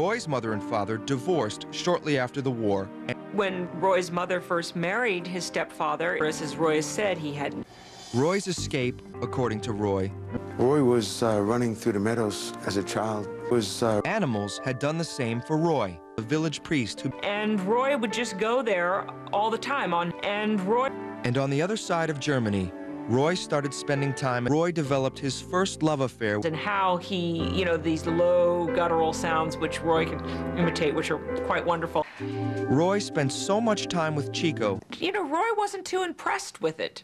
Roy's mother and father divorced shortly after the war. When Roy's mother first married his stepfather, as Roy has said, he hadn't. Roy's escape, according to Roy, Roy was running through the meadows as a child. Animals had done the same for Roy, the village priest who... And Roy would just go there all the time. And on the other side of Germany, Roy started spending time. Roy developed his first love affair. And how he, these low guttural sounds which Roy can imitate, which are quite wonderful. Roy spent so much time with Chico. Roy wasn't too impressed with it.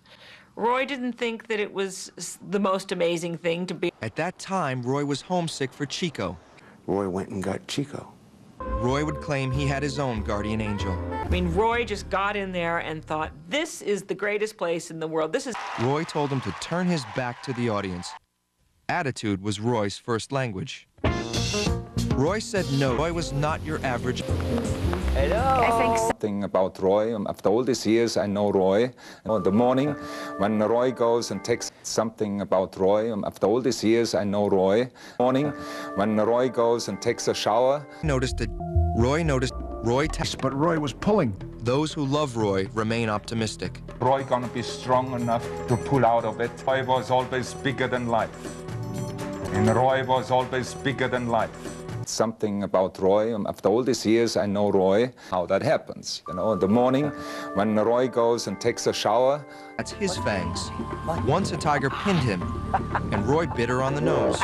Roy didn't think that it was the most amazing thing to be. At that time, Roy was homesick for Chico. Roy went and got Chico. Roy would claim he had his own guardian angel. Roy just got in there and thought, this is the greatest place in the world. Roy told him to turn his back to the audience. Attitude was Roy's first language. Roy said no. Roy was not your average. Hello. I think something about Roy. After all these years, I know Roy. In the morning, when Roy goes and takes something about Roy. After all these years, I know Roy. Morning, when Roy goes and takes a shower. But Roy was pulling. Those who love Roy remain optimistic. Roy gonna be strong enough to pull out of it. Roy was always bigger than life. And Roy was always bigger than life. Something about Roy. After all these years, I know Roy, how that happens. In the morning, when Roy goes and takes a shower. That's his fangs. Once a tiger pinned him, and Roy bit her on the nose.